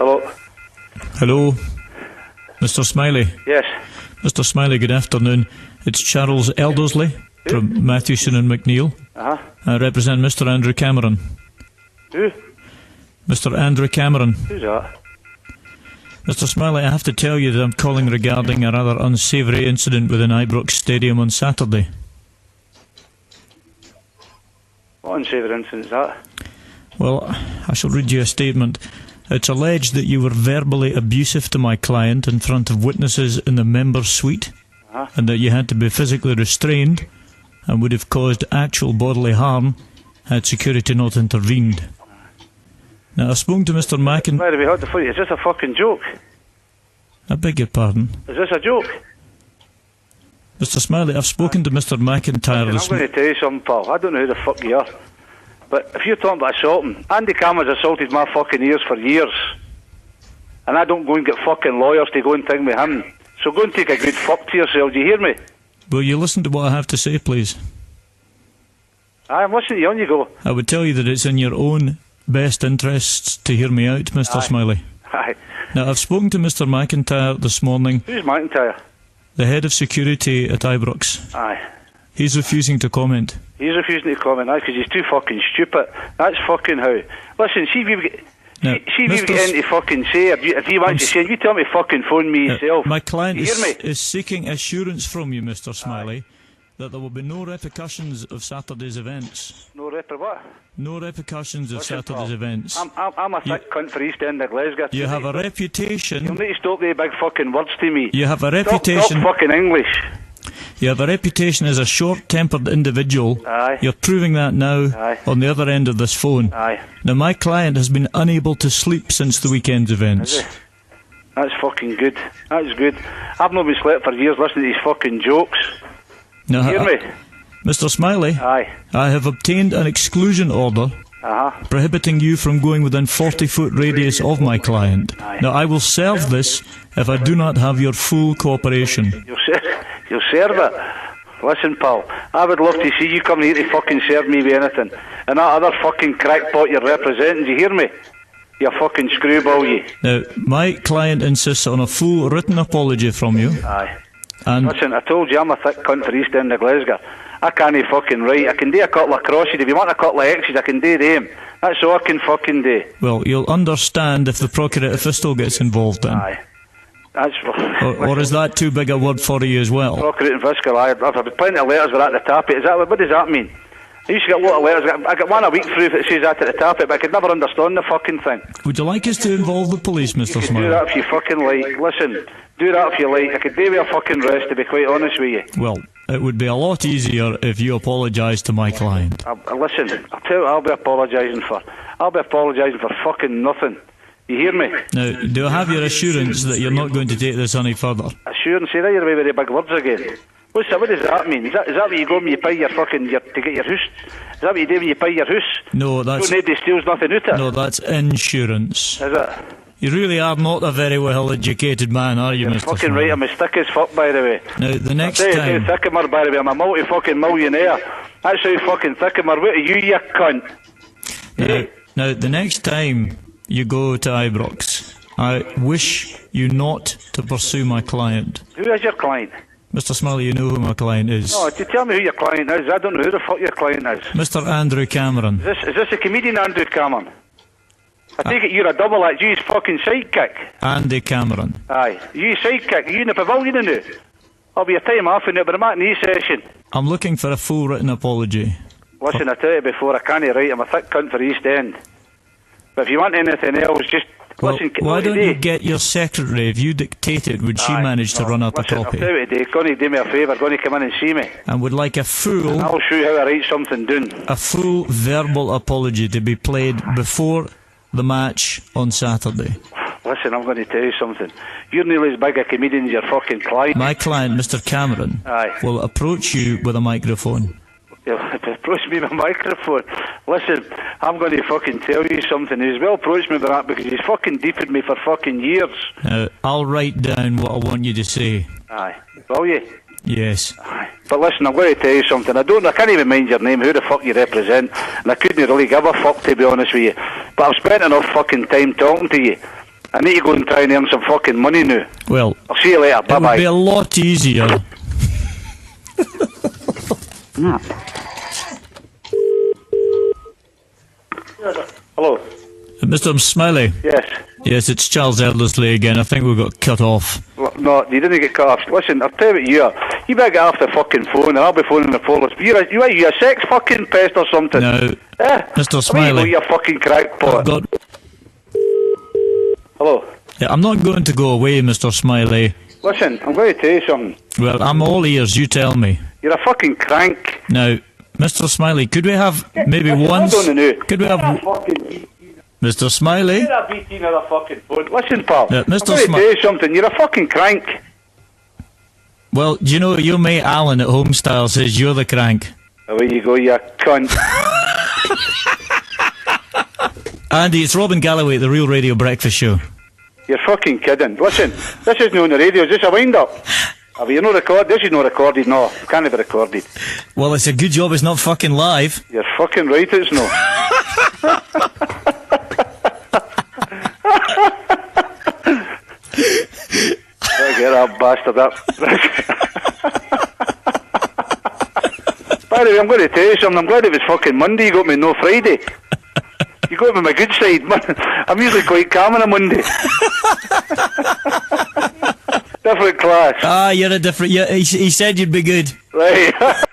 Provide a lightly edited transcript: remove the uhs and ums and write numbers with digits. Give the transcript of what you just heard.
Hello. Hello, Mr. Smiley. Yes. Mr. Smiley, good afternoon. It's Charles Eldersley from Mathewson and McNeil. I represent Mr. Andrew Cameron. Who? Mr. Andrew Cameron. Who's that? Mr. Smiley, I have to tell you that I'm calling regarding a rather unsavoury incident within Ibrox Stadium on Saturday. What unsavoury incident is that? Well, I shall read you a statement. It's alleged that you were verbally abusive to my client in front of witnesses in the members' suite, and that you had to be physically restrained and would have caused actual bodily harm had security not intervened. Now, I've spoken to Mr. McIntyre... By the way, what the fuck? Is this a fucking joke? I beg your pardon? Is this a joke? Mr. Smiley, I've spoken to Mr. McIntyre I'm going to tell you something, pal. I don't know who the fuck you are. But if you're talking about assaulting, Andy Cameron's assaulted my fucking ears for years. And I don't go and get fucking lawyers to go and thing with him. So go and take a good fuck to yourself, do you hear me? Will you listen to what I have to say, please? I'm listening to you, on you go. I would tell you that it's in your own best interests to hear me out, Mr. Smiley. Aye. Now, I've spoken to Mr. McIntyre this morning. Who's McIntyre? The head of security at Ibrox. Aye. He's refusing to comment. He's refusing to comment, because he's too fucking stupid. That's fucking how. Listen, see if you get... Now, See if you get into fucking say, if you want to say, you tell me fucking phone me yourself. My client you hear me? is seeking assurance from you, Mr. Smiley, that there will be no repercussions of Saturday's events. No what? No repercussions of Listen, Saturday's pal, events. I'm a thick cunt for East End of Glasgow. You have a reputation... You'll need to stop the big fucking words to me. You have a reputation... Stop fucking English. You have a reputation as a short-tempered individual. Aye. You're proving that now on the other end of this phone. Aye. Now, my client has been unable to sleep since the weekend's events. Is it? That's fucking good. That's good. I've not been slept for years listening to these fucking jokes. Now, You hear me? Mr. Smiley, Aye. I have obtained an exclusion order prohibiting you from going within 40-foot radius of my client. Aye. Now, I will serve this if I do not have your full cooperation. You'll serve it. Listen, pal, I would love to see you come here to fucking serve me with anything. And that other fucking crackpot you're representing, do you hear me? You fucking screwball, you. Now, my client insists on a full written apology from you. Aye. And listen, I told you I'm a thick cunt for East End of Glasgow. I can't fucking write. I can do a couple of crosses. If you want a couple of X's, I can do them. That's all I can fucking do. well, you'll understand if the Procurator Fiscal gets involved then. Aye. That's... Or is that too big a word for you as well? Procurator Fiscal, I've had plenty of letters with that at the top. Is that, what does that mean? I used to get a lot of letters. I get one a week through if it says that at the top, but I could never understand the fucking thing. Would you like us to involve the police, Mr. You can Smiley? do that if you fucking like. Listen, do that if you like. I could do with a fucking rest, to be quite honest with you. Well, it would be a lot easier if you apologised to my client. Listen, I'll tell you what I'll be apologising for. I'll be apologising for fucking nothing. You hear me? Now, do I have your assurance that you're not going to take this any further? Assurance, say that you're away with the big words again. What does that mean? Is that what you go when you pay your fucking, to get your house? Is that what you do when you pay your house? No, that's... So nobody steals nothing out of it? No, that's insurance. Is it? You really are not a very well-educated man, are you, You're Mr. fucking Smiley? right, I'm as thick as fuck, by the way. Now, the next I'll tell time... you how thick am I, by the way. I'm a multi-fucking millionaire. That's how fucking thick am I. What are you cunt? Now, the next time you go to Ibrox, I wish you not to pursue my client. Who is your client? Mr. Smiley, you know who my client is. No, to tell me who your client is. I don't know who the fuck your client is. Mr. Andrew Cameron. Is this a comedian, Andrew Cameron? I take it you're a double act. You's fucking sidekick. Andy Cameron. Aye. You sidekick. Are you in the pavilion now? I'll be a time off in it, but I'm at an E-session. I'm looking for a full written apology. Listen, I tell you before, I can't write. I'm a thick cunt for East End. But if you want anything else, just... Well, listen, why don't you get your secretary? If you dictate it, would she manage to run up a copy? I'll tell you today, going to do me a favour, going to come in and see me. And would like a full... I'll show you how I write something down. A full verbal apology to be played before the match on Saturday. Listen, I'm going to tell you something. You're nearly as big a comedian as your fucking client. My client, Mr. Cameron, will approach you with a microphone. He'll approach me with a microphone. Listen, I'm going to fucking tell you something. He's well approached me with that because he's fucking deeped me for fucking years. Now, I'll write down what I want you to say. Aye. Will you? Yes. Aye. But listen, I'm going to tell you something. I can't even mind your name, who the fuck you represent, and I couldn't really give a fuck, to be honest with you. But I've spent enough fucking time talking to you. I need to go and try and earn some fucking money now. Well, I'll see you later. it would be Bye-bye. a lot easier. Hello. Mr. Smiley. Yes. Yes, it's Charles Eldersley again. I think we got cut off. Well, no, you didn't get cut off. Listen, I'll tell you what you are. You better get off the fucking phone and I'll be phoning the police. You a sex fucking pest or something? Now, Mr. Smiley. You fucking crackpot. I've got... Hello. Yeah, I'm not going to go away, Mr. Smiley. Listen, I'm going to tell you something. Well, I'm all ears, you tell me. You're a fucking crank. Now, Mr. Smiley, could we have maybe Listen, once... hold on a minute. Could we have... Mr. Smiley? Get that BT on the fucking phone. Listen, pal. Yeah, I'm Mr. going to tell you something. You're a fucking crank. Well, do you know your mate Alan at Homestyle says you're the crank? Away you go, you cunt. Andy, it's Robin Galloway at the Real Radio Breakfast Show. You're fucking kidding. Listen, this isn't on the radio. Is this a wind-up? Have you not recorded? This is not recorded, no. It can't be recorded. Well, it's a good job it's not fucking live. You're fucking right, it's no. I'll get that bastard up. By the way, I'm going to tell you something. I'm glad it was fucking Monday. You got me no Friday. You got me my good side. I'm usually quite calm on a Monday. Different class. Ah, you're a different... Yeah, he said you'd be good. Right.